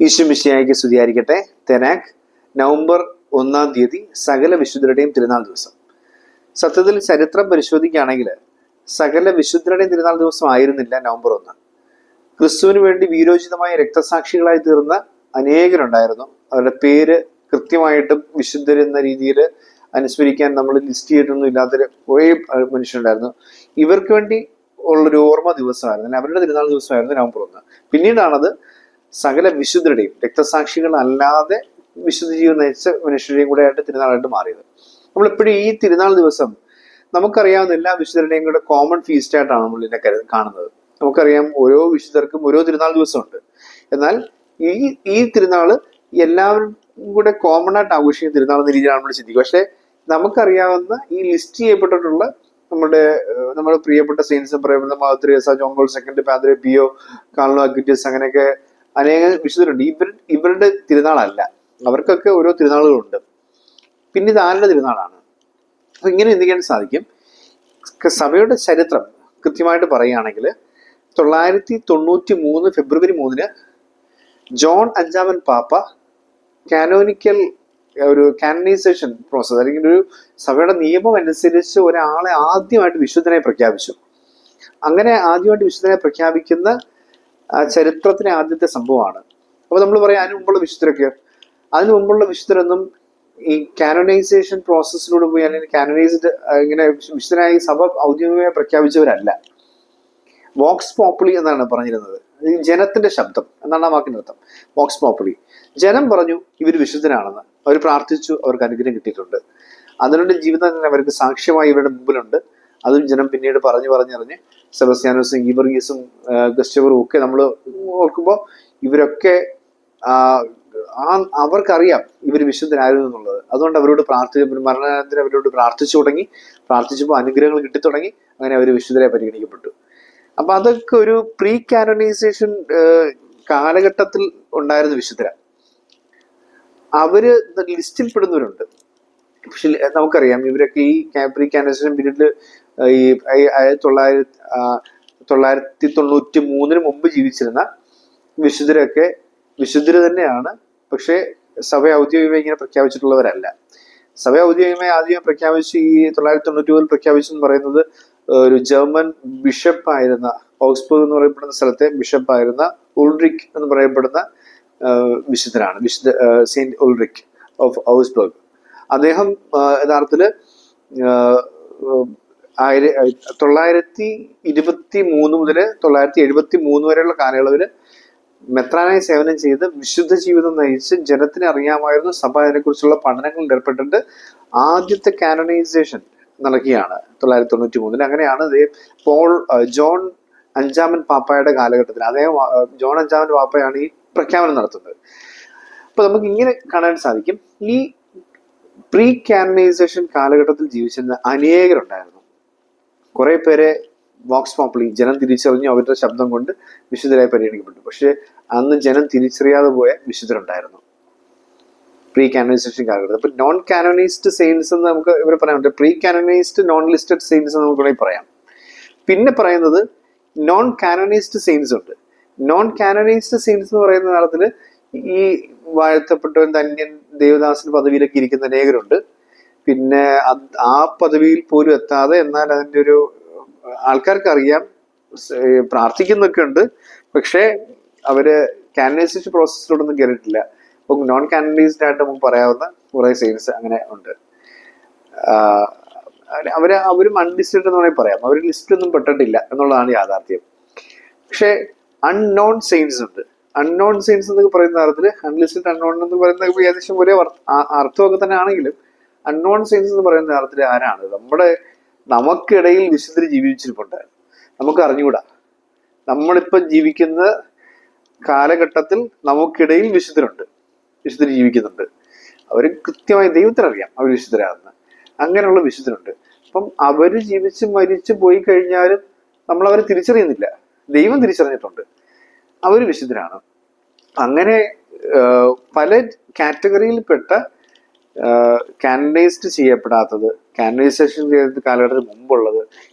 ഈശോ മിശിഹായ്ക്ക് സ്തുതിയായിരിക്കട്ടെ. തെനാക് നവംബർ 1-ാം തീയതി സകല വിശുദ്ധരുടെയും തിരുനാൾ ദിവസം. സത്യത്തിൽ ചരിത്രം പരിശോധിക്കുകയാണെങ്കിൽ സകല വിശുദ്ധരുടെയും തിരുനാൾ ദിവസം ആയിരുന്നില്ല നവംബർ 1. ക്രിസ്തുവിന് വേണ്ടി വീരോചിതമായ രക്തസാക്ഷികളായി തീർന്ന അനേകരുണ്ടായിരുന്നു. അവരുടെ പേര് കൃത്യമായിട്ടും വിശുദ്ധരെന്ന രീതിയിൽ അനുസ്മരിക്കാൻ നമ്മൾ ലിസ്റ്റ് ചെയ്തിട്ടൊന്നും ഇല്ലാത്തൊരു കുറേ മനുഷ്യരുണ്ടായിരുന്നു. ഇവർക്ക് വേണ്ടി ഉള്ളൊരു ഓർമ്മ ദിവസമായിരുന്നു, അവരുടെ തിരുനാൾ ദിവസമായിരുന്നു നവംബർ 1. പിന്നീടാണത് സകല വിശുദ്ധരുടെയും രക്തസാക്ഷികൾ അല്ലാതെ വിശുദ്ധ ജീവിതം നയിച്ച മനുഷ്യരുടെയും കൂടെ ആയിട്ട് തിരുനാളായിട്ട് മാറിയത്. നമ്മളെപ്പോഴും ഈ തിരുനാൾ ദിവസം നമുക്കറിയാവുന്ന എല്ലാ വിശുദ്ധരുടെയും കൂടെ കോമൺ ഫീസ്റ്റ് ആയിട്ടാണ് നമ്മൾ ഇതിനെ കാണുന്നത്. നമുക്കറിയാം ഓരോ വിശുദ്ധർക്കും ഓരോ തിരുനാൾ ദിവസമുണ്ട്. എന്നാൽ ഈ തിരുനാള് എല്ലാവരും കൂടെ കോമൺ ആയിട്ട് ആഘോഷിക്കുന്ന തിരുനാൾ എന്ന രീതിയിലാണ് നമ്മൾ ചിന്തിക്കുക. പക്ഷെ നമുക്കറിയാവുന്ന ഈ ലിസ്റ്റ് ചെയ്യപ്പെട്ടിട്ടുള്ള നമ്മുടെ പ്രിയപ്പെട്ട സെയിൻസ് പറയപ്പെടുന്ന മാർ Teresa, John Paul second, Padre Pio, Carlo Acutis, അങ്ങനെയൊക്കെ അനേകം വിശുദ്ധരുണ്ട്. ഇവരുടെ തിരുനാളല്ല, അവർക്കൊക്കെ ഓരോ തിരുനാളുകളുണ്ട്. പിന്നെ ഇത് ആരുടെ തിരുനാളാണ്? അപ്പൊ ഇങ്ങനെ ചിന്തിക്കാൻ സാധിക്കും. സഭയുടെ ചരിത്രം കൃത്യമായിട്ട് പറയുകയാണെങ്കിൽ 993 ഫെബ്രുവരി 3 ജോൺ 5-ാമൻ പാപ്പ കാനനൈസേഷൻ പ്രോസസ്, അല്ലെങ്കിൽ ഒരു സഭയുടെ നിയമം അനുസരിച്ച് ഒരാളെ ആദ്യമായിട്ട് വിശുദ്ധനെ പ്രഖ്യാപിച്ചു. അങ്ങനെ ആദ്യമായിട്ട് വിശുദ്ധനെ പ്രഖ്യാപിക്കുന്ന ചരിത്രത്തിലെ ആദ്യത്തെ സംഭവമാണ്. അപ്പൊ നമ്മൾ പറയാം അതിനു മുമ്പുള്ള വിശുദ്ധരൊന്നും ഈ കാനനൈസേഷൻ പ്രോസസ്സിലൂടെ പോയി അല്ലെങ്കിൽ കാനനൈസ്ഡ് ഇങ്ങനെ വിശുദ്ധനായി സഭ ഔദ്യോഗികമായി പ്രഖ്യാപിച്ചവരല്ല. വോക്സ് പോപ്പുലി എന്നാണ് പറഞ്ഞിരുന്നത്. ഈ ജനത്തിന്റെ ശബ്ദം എന്നാണ് ആ വാക്കിന്റെ അർത്ഥം. വോക്സ് പോപ്പുലി, ജനം പറഞ്ഞു ഇവർ വിശുദ്ധനാണെന്ന്. അവർ പ്രാർത്ഥിച്ചു, അവർക്ക് അനുഗ്രഹം കിട്ടിയിട്ടുണ്ട്. അതിനുള്ള ജീവിതം തന്നെ അവർക്ക് സാക്ഷ്യമായി ഇവരുടെ മുമ്പിലുണ്ട്. അതും ജനം പിന്നീട് പറഞ്ഞറിഞ്ഞ് സെബസ്ത്യാനോസും ഗീവർഗീസും ഗസ്റ്റവറും ഒക്കെ നമ്മൾ ഓർക്കുമ്പോൾ ഇവരൊക്കെ അവർക്കറിയാം ഇവർ വിശുദ്ധരായിരുന്നു എന്നുള്ളത്. അതുകൊണ്ട് അവരോട് മരണാനന്തരം അവരോട് പ്രാർത്ഥിച്ചപ്പോൾ അനുഗ്രഹങ്ങൾ കിട്ടിത്തുടങ്ങി. അങ്ങനെ അവർ വിശുദ്ധരെ പരിഗണിക്കപ്പെട്ടു. അപ്പൊ അതൊക്കെ ഒരു പ്രീ കാനനൈസേഷൻ കാലഘട്ടത്തിൽ ഉണ്ടായിരുന്ന വിശുദ്ധരാണ്. അവര് ലിസ്റ്റിൽ പെടുന്നവരുണ്ട്. പക്ഷെ നമുക്കറിയാം ഇവരൊക്കെ ഈ പ്രീ കാനനൈസേഷൻ പീരീഡിൽ ഈ 1993 മുമ്പ് ജീവിച്ചിരുന്ന വിശുദ്ധരൊക്കെ വിശുദ്ധര് തന്നെയാണ്. പക്ഷെ സഭ ഔദ്യോഗികമായി ഇങ്ങനെ പ്രഖ്യാപിച്ചിട്ടുള്ളവരല്ല. സഭ ഔദ്യോഗികമായി ആദ്യം പ്രഖ്യാപിച്ച് ഈ 1991 പ്രഖ്യാപിച്ചെന്ന് പറയുന്നത് ഒരു ജർമ്മൻ ബിഷപ്പായിരുന്ന, ഓക്സ്ബർഗ് എന്ന് പറയപ്പെടുന്ന സ്ഥലത്തെ ബിഷപ്പായിരുന്ന ഉൾറിക് എന്ന് പറയപ്പെടുന്ന വിശുദ്ധനാണ്. Saint Ulrich of Augsburg. അദ്ദേഹം യഥാർത്ഥത്തില് 1923 മുതൽ 1973 വരെയുള്ള കാലയളവില് മെത്രാനായി സേവനം ചെയ്ത് വിശുദ്ധ ജീവിതം നയിച്ച് ജനത്തിന് അറിയാമായിരുന്നു. സഭ അതിനെക്കുറിച്ചുള്ള പഠനങ്ങളിൽ ഏർപ്പെട്ടിട്ട് ആദ്യത്തെ കാനനൈസേഷൻ നടക്കുകയാണ് 1993. അങ്ങനെയാണ് ജോൺ 5-ാമൻ പാപ്പയുടെ കാലഘട്ടത്തിൽ ജോൺ 5-ാമൻ പാപ്പയാണ് ഈ പ്രഖ്യാപനം നടത്തുന്നത്. അപ്പൊ നമുക്ക് ഇങ്ങനെ കാണാൻ സാധിക്കും, ഈ പ്രീ കാനനൈസേഷൻ കാലഘട്ടത്തിൽ ജീവിച്ചിരുന്ന അനേകരുണ്ടായിരുന്നു. കുറെ പേരെ വോക്സ് പോപ്പുലി, ജനം തിരിച്ചറിഞ്ഞു, അവരുടെ ശബ്ദം കൊണ്ട് വിശുദ്ധരായി പരിഗണിക്കപ്പെട്ടു. പക്ഷെ അന്ന് ജനം തിരിച്ചറിയാതെ പോയ വിശുദ്ധരുണ്ടായിരുന്നു പ്രീ കാനനൈസേഷൻ കാലഘട്ടത്തിൽ. അപ്പൊ നോൺ കാനനൈസ്ഡ് സെയിൻസ് എന്ന് നമുക്ക് ഇവരെ പറയാൻ പറ്റും. Pre canonised non listed saints എന്ന് നമുക്ക് വേണമെങ്കിൽ പറയാം. പിന്നെ പറയുന്നത് നോൺ കാനനൈസ്ഡ് സെയിൻസ് ഉണ്ട്. നോൺ കാനനൈസ്ഡ് സെയിൻസ് എന്ന് പറയുന്ന കാലത്തില് ഈ വാഴ്ത്തപ്പെട്ടവൻ, ധന്യൻ, ദേവദാസൻ പദവിയിലൊക്കെ ഇരിക്കുന്ന അനേകരുണ്ട്. പിന്നെ ആ പദവിയിൽ പോലും എത്താതെ, എന്നാൽ അതിൻ്റെ ഒരു ആൾക്കാർക്ക് അറിയാം, പ്രാർത്ഥിക്കുന്നൊക്കെ ഉണ്ട്. പക്ഷെ അവര് കാനനൈസേഷൻ പ്രോസസ്സിലൂടെയൊന്നും കയറിയിട്ടില്ല. അപ്പൊ നോൺ കാനനൈസ്ഡ് ആയിട്ട് നമുക്ക് പറയാവുന്ന കുറെ സെയിൻസ് അങ്ങനെ ഉണ്ട്. അവരും അൺലിസ്റ്റഡ് എന്ന് വേണമെങ്കിൽ പറയാം. അവർ ലിസ്റ്റൊന്നും പെട്ടിട്ടില്ല എന്നുള്ളതാണ് യാഥാർത്ഥ്യം. പക്ഷെ അൺനോൺ സെയിൻസ് ഉണ്ട്. അൺനോൺ സെയിൻസ് എന്നൊക്കെ പറയുന്ന തരത്തില് അൺലിസ്റ്റഡ്, അൺനോൺ എന്ന് പറയുന്ന ഏകദേശം ഒരേ അർത്ഥമൊക്കെ തന്നെ ആണെങ്കിലും അൺനോൺ സെയിൻസ് എന്ന് പറയുന്ന തരത്തില് ആരാണ്? നമുക്കിടയിൽ വിശുദ്ധര് ജീവിച്ചിരിപ്പുണ്ട്. നമുക്ക് അറിഞ്ഞുകൂടാ. നമ്മളിപ്പം ജീവിക്കുന്ന കാലഘട്ടത്തിൽ നമുക്കിടയിൽ വിശുദ്ധര് ജീവിക്കുന്നുണ്ട്. അവര് കൃത്യമായി ദൈവത്തിനറിയാം അവർ വിശുദ്ധരാണെന്ന്. അങ്ങനെയുള്ള വിശുദ്ധരുണ്ട്. അപ്പം അവര് ജീവിച്ച് മരിച്ചു പോയി കഴിഞ്ഞാലും നമ്മൾ അവരെ തിരിച്ചറിയുന്നില്ല. ദൈവം തിരിച്ചറിഞ്ഞിട്ടുണ്ട്, അവര് വിശുദ്ധരാണ്. അങ്ങനെ പല കാറ്റഗറിയിൽപ്പെട്ട കാനനൈസ്ഡ് ചെയ്യപ്പെടാത്തത്, കാനനൈസേഷൻ ചെയ്ത കാലഘട്ടത്തിന് മുമ്പുള്ളത്,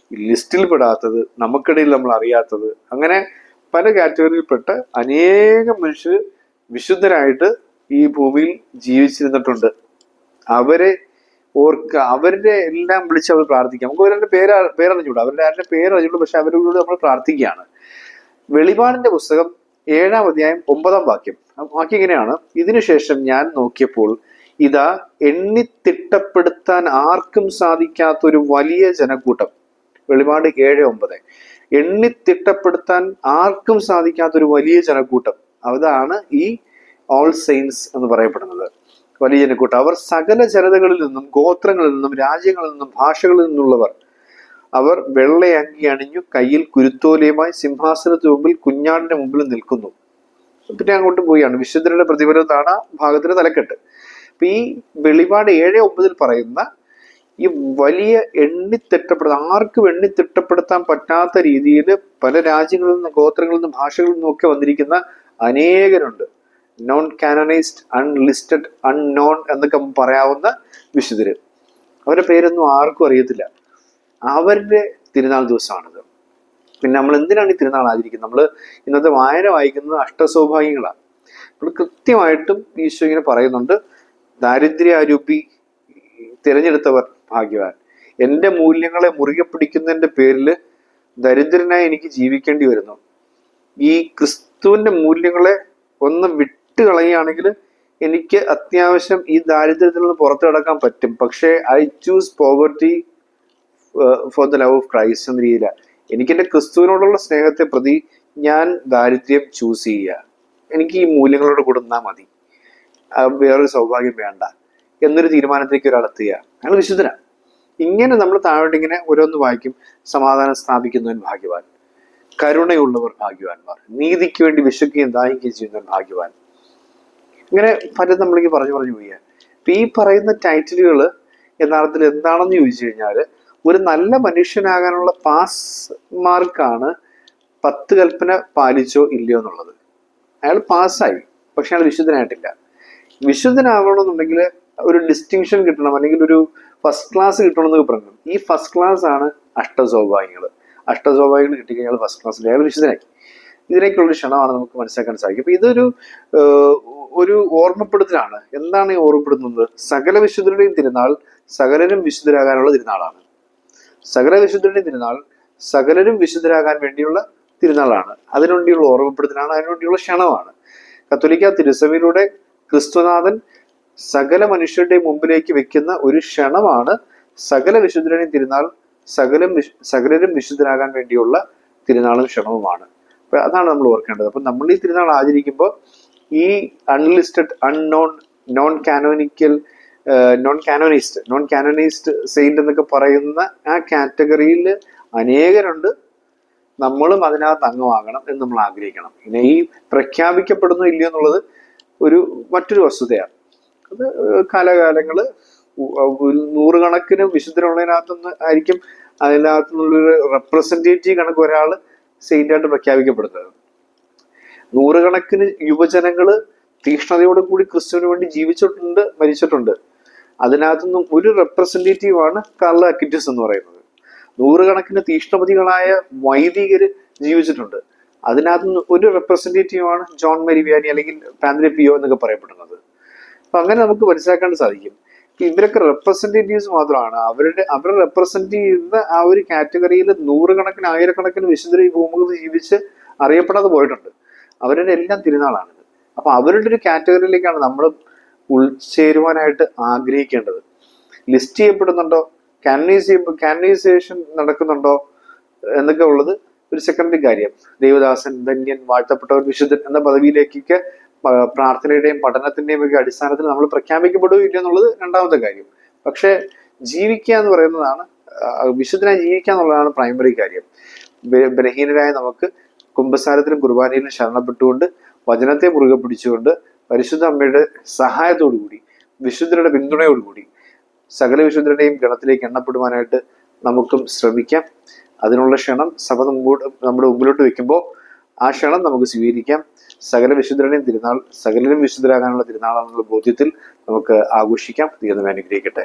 ലിസ്റ്റിൽ പെടാത്തത്, നമുക്കിടയിൽ നമ്മൾ അറിയാത്തത്, അങ്ങനെ പല കാറ്റഗറിയിൽപ്പെട്ട അനേകം മനുഷ്യർ വിശുദ്ധരായിട്ട് ഈ ഭൂമിയിൽ ജീവിച്ചിരുന്നിട്ടുണ്ട്. അവരെ ഓർക്കുക, അവരുടെ എല്ലാം വിളിച്ച് അവർ പ്രാർത്ഥിക്കാം. നമുക്ക് അവരുടെ പേരറിഞ്ഞൂടാ, അവരുടെ ആരുടെ പേരറിഞ്ഞൂടൂ, പക്ഷെ അവരോട് നമ്മൾ പ്രാർത്ഥിക്കുകയാണ്. വെളിപാടിന്റെ പുസ്തകം 7-ാം അധ്യായം 9-ാം വാക്യം ഇങ്ങനെയാണ്: ഇതിനുശേഷം ഞാൻ നോക്കിയപ്പോൾ ഇതാ എണ്ണിത്തിട്ടപ്പെടുത്താൻ ആർക്കും സാധിക്കാത്തൊരു വലിയ ജനക്കൂട്ടം. വെളിപാട് 7:9. എണ്ണിത്തിട്ടപ്പെടുത്താൻ ആർക്കും സാധിക്കാത്തൊരു വലിയ ജനക്കൂട്ടം. അതാണ് ഈ ഓൾ സെയിൻസ് എന്ന് പറയപ്പെടുന്നത്, വലിയ ജനക്കൂട്ടം. അവർ സകല ജനതകളിൽ നിന്നും, ഗോത്രങ്ങളിൽ നിന്നും, രാജ്യങ്ങളിൽ നിന്നും, ഭാഷകളിൽ നിന്നുള്ളവർ. അവർ വെള്ള അങ്കി അണിഞ്ഞു, കയ്യിൽ കുരുത്തോലയുമായി സിംഹാസനത്തിന് മുമ്പിൽ കുഞ്ഞാടിന്റെ മുമ്പിൽ നിൽക്കുന്നു. പിന്നെ അങ്ങോട്ട് പോവുകയാണ്. വിശുദ്ധരുടെ പ്രതിഫലത്താണ് ആ ഭാഗത്തിന്റെ തലക്കെട്ട്. അപ്പൊ ഈ വെളിപാട് 7:9 പറയുന്ന ഈ വലിയ ആർക്കും എണ്ണിത്തിട്ടപ്പെടുത്താൻ പറ്റാത്ത രീതിയിൽ പല രാജ്യങ്ങളിൽ നിന്നും, ഗോത്രങ്ങളിൽ നിന്നും, ഭാഷകളിൽ നിന്നും ഒക്കെ വന്നിരിക്കുന്ന അനേകരുണ്ട്. നോൺ കാനനൈസ്ഡ്, അൺലിസ്റ്റഡ്, അൺനോൺ എന്നൊക്കെ പറയാവുന്ന വിശുദ്ധര്. അവരുടെ പേരൊന്നും ആർക്കും അറിയത്തില്ല. അവരുടെ തിരുനാൾ ദിവസമാണിത്. പിന്നെ നമ്മൾ എന്തിനാണ് ഈ തിരുനാൾ ആചരിക്കുന്നത്? നമ്മൾ ഇന്നത്തെ വായന വായിക്കുന്നത് അഷ്ടസൗഭാഗ്യങ്ങളാണ്. നമ്മൾ കൃത്യമായിട്ടും ഈശോ ഇങ്ങനെ പറയുന്നുണ്ട്: ദാരിദ്ര്യാരൂപി തിരഞ്ഞെടുത്തവർ ഭാഗ്യവാൻ. എൻ്റെ മൂല്യങ്ങളെ മുറുകെ പിടിക്കുന്നതിൻ്റെ പേരിൽ ദരിദ്രനായി എനിക്ക് ജീവിക്കേണ്ടി വരുന്നു. ഈ ക്രിസ്തുവിന്റെ മൂല്യങ്ങളെ ഒന്ന് വിട്ടുകളയുകയാണെങ്കിൽ എനിക്ക് അത്യാവശ്യം ഈ ദാരിദ്ര്യത്തിൽ നിന്ന് പുറത്തു കിടക്കാൻ പറ്റും. പക്ഷേ I choose poverty for the love of Christ എന്ന രീതിയിലാണ്. എനിക്ക് എൻ്റെ ക്രിസ്തുവിനോടുള്ള സ്നേഹത്തെ പ്രതി ഞാൻ ദാരിദ്ര്യം ചൂസ് ചെയ്യുക. എനിക്ക് ഈ മൂല്യങ്ങളോട് കൊടുന്നാൽ മതി, വേറൊരു സൗഭാഗ്യം വേണ്ട എന്നൊരു തീരുമാനത്തിലേക്ക് ഒരാൾ എത്തുക. അയാൾ വിശുദ്ധനാണ്. ഇങ്ങനെ നമ്മൾ താഴോട്ട് ഇങ്ങനെ ഓരോന്ന് വായിക്കും. സമാധാനം സ്ഥാപിക്കുന്നവൻ ഭാഗ്യവാൻ, കരുണയുള്ളവർ ഭാഗ്യവാന്മാർ, നീതിക്ക് വേണ്ടി വിശക്കുകയും ദാഹിക്കുകയും ചെയ്യുന്നവൻ ഭാഗ്യവാൻ. ഇങ്ങനെ പലതും നമ്മളിങ്ങനെ പറഞ്ഞു പോവുക. അപ്പൊ ഈ പറയുന്ന ടൈറ്റിലുകൾ യഥാർത്ഥത്തിൽ എന്താണെന്ന് ചോദിച്ചു കഴിഞ്ഞാൽ, ഒരു നല്ല മനുഷ്യനാകാനുള്ള പാസ് മാർക്കാണ് 10 കൽപ്പന പാലിച്ചോ ഇല്ലയോ എന്നുള്ളത്. അയാൾ പാസ്സായി, പക്ഷെ അയാൾ വിശുദ്ധനായിട്ടില്ല. വിശുദ്ധനാകണമെന്നുണ്ടെങ്കിൽ ഒരു ഡിസ്റ്റിങ്ഷൻ കിട്ടണം, അല്ലെങ്കിൽ ഒരു ഫസ്റ്റ് ക്ലാസ് കിട്ടണമെന്നൊക്കെ പറഞ്ഞു. ഈ ഫസ്റ്റ് ക്ലാസ് ആണ് അഷ്ടസൗഭാഗ്യങ്ങൾ. അഷ്ടസൗഭാഗ്യങ്ങൾ കിട്ടിക്കഴിഞ്ഞാൽ ഫസ്റ്റ് ക്ലാസ്സിൽ അയാൾ വിശുദ്ധനായി. ഇതിനേക്കുള്ളൊരു ക്ഷണമാണ് നമുക്ക് മനസ്സിലാക്കാൻ സാധിക്കും. അപ്പൊ ഇതൊരു ഒരു ഓർമ്മപ്പെടുത്തലാണ്. എന്താണ് ഈ ഓർമ്മപ്പെടുത്തുന്നത്? സകല വിശുദ്ധരുടെയും തിരുനാൾ സകലരും വിശുദ്ധരാകാനുള്ള തിരുനാളാണ്. സകല വിശുദ്ധരുടെയും തിരുനാൾ സകലരും വിശുദ്ധരാകാൻ വേണ്ടിയുള്ള തിരുനാളാണ്. അതിനുവേണ്ടിയുള്ള ഓർമ്മപ്പെടുത്തലാണ്, അതിനുവേണ്ടിയുള്ള ക്ഷണമാണ്. കത്തോലിക്ക തിരുസഭയിലൂടെ ക്രിസ്തുനാഥൻ സകല മനുഷ്യരുടെ മുമ്പിലേക്ക് വെക്കുന്ന ഒരു ക്ഷണമാണ് സകല വിശുദ്ധരുടെയും തിരുനാൾ സകലരും വിശുദ്ധരാകാൻ വേണ്ടിയുള്ള തിരുനാളും ക്ഷണവുമാണ്. അപ്പൊ അതാണ് നമ്മൾ ഓർക്കേണ്ടത്. അപ്പൊ നമ്മൾ ഈ തിരുനാൾ ആചരിക്കുമ്പോൾ ഈ അൺലിസ്റ്റഡ്, അൺനോൺ, നോൺ കാനോനൈസ്ഡ് സെയിന്റ് എന്നൊക്കെ പറയുന്ന ആ കാറ്റഗറിയിൽ അനേകരുണ്ട്. നമ്മളും അതിനകത്ത് അംഗമാകണം എന്ന് നമ്മൾ ആഗ്രഹിക്കണം. പിന്നെ ഈ പ്രഖ്യാപിക്കപ്പെടുന്നോ ഇല്ലയോ എന്നുള്ളത് മറ്റൊരു വസ്തുതയാണ്. അത് കാലകാലങ്ങള് നൂറുകണക്കിന് വിശുദ്ധരുള്ളതിനകത്തുനിന്ന് ആയിരിക്കും അതിനകത്തുനിന്നുള്ളൊരു റെപ്രസെന്റേറ്റീവ് കണക്ക് ഒരാൾ സെയിന്റായിട്ട് പ്രഖ്യാപിക്കപ്പെടുന്നത്. നൂറുകണക്കിന് യുവജനങ്ങള് തീഷ്ണതയോട് കൂടി ക്രിസ്തുവിന് വേണ്ടി ജീവിച്ചിട്ടുണ്ട്, മരിച്ചിട്ടുണ്ട്. അതിനകത്തുനിന്നും ഒരു റെപ്രസെന്റേറ്റീവാണ് കാർല അക്വിറ്റസ് എന്ന് പറയുന്നത്. നൂറുകണക്കിന് തീഷ്ണപതികളായ വൈദികര് ജീവിച്ചിട്ടുണ്ട്. അതിനകത്തുനിന്ന് ഒരു റെപ്രസെന്റേറ്റീവാണ് ജോൺ മേരി വിയാനി അല്ലെങ്കിൽ പാദ്രി പിയോ എന്നൊക്കെ പറയപ്പെടുന്നത്. അപ്പൊ അങ്ങനെ നമുക്ക് മനസ്സിലാക്കാൻ സാധിക്കും. ഇവരൊക്കെ റെപ്രസെന്റേറ്റീവ്സ് മാത്രമാണ്. അവരെ റെപ്രസെന്റ് ചെയ്യുന്ന ആ ഒരു കാറ്റഗറിയിൽ നൂറുകണക്കിന്, ആയിരക്കണക്കിന് വിശുദ്ധ ഈ ഭൂമുഖത്ത് ജീവിച്ച് അറിയപ്പെടാതെ പോയിട്ടുണ്ട്. അവരുടെ എല്ലാം തിരുനാളാണിത്. അപ്പൊ അവരുടെ ഒരു കാറ്റഗറിയിലേക്കാണ് നമ്മൾ ഉൾച്ചേരുവാനായിട്ട് ആഗ്രഹിക്കേണ്ടത്. ലിസ്റ്റ് ചെയ്യപ്പെടുന്നുണ്ടോ, കാനനൈസേഷൻ നടക്കുന്നുണ്ടോ എന്നൊക്കെ ഉള്ളത് ഒരു സെക്കൻഡറി കാര്യം. ദേവദാസൻ, ധന്യൻ, വാഴ്ത്തപ്പെട്ടവർ, വിശുദ്ധൻ എന്ന പദവിയിലേക്കൊക്കെ പ്രാർത്ഥനയുടെയും പഠനത്തിന്റെയും ഒക്കെ അടിസ്ഥാനത്തിൽ നമ്മൾ പ്രഖ്യാപിക്കപ്പെടുകയില്ല എന്നുള്ളത് രണ്ടാമത്തെ കാര്യം. പക്ഷെ ജീവിക്കുക എന്ന് പറയുന്നതാണ്, വിശുദ്ധനായി ജീവിക്കുക എന്നുള്ളതാണ് പ്രൈമറി കാര്യം. ബലഹീനരായ നമുക്ക് കുമ്പസാരത്തിലും കുർബാനയിലും ശരണപ്പെട്ടുകൊണ്ട്, വചനത്തെ മുറുകെ പിടിച്ചുകൊണ്ട്, പരിശുദ്ധ അമ്മയുടെ സഹായത്തോടു കൂടി, വിശുദ്ധരുടെ പിന്തുണയോടുകൂടി സകല വിശുദ്ധരുടെയും ഗണത്തിലേക്ക് എണ്ണപ്പെടുവാനായിട്ട് നമുക്കും ശ്രമിക്കാം. അതിനുള്ള ക്ഷണം സഭ നമ്മുടെ മുമ്പിലോട്ട് വെക്കുമ്പോൾ ആ ക്ഷണം നമുക്ക് സ്വീകരിക്കാം. സകല വിശുദ്ധരുടെയും തിരുനാൾ സകലരും വിശുദ്ധരാകാനുള്ള തിരുനാളാണെന്നുള്ള ബോധ്യത്തിൽ നമുക്ക് ആഘോഷിക്കാം. ദൈവം അനുഗ്രഹിക്കട്ടെ.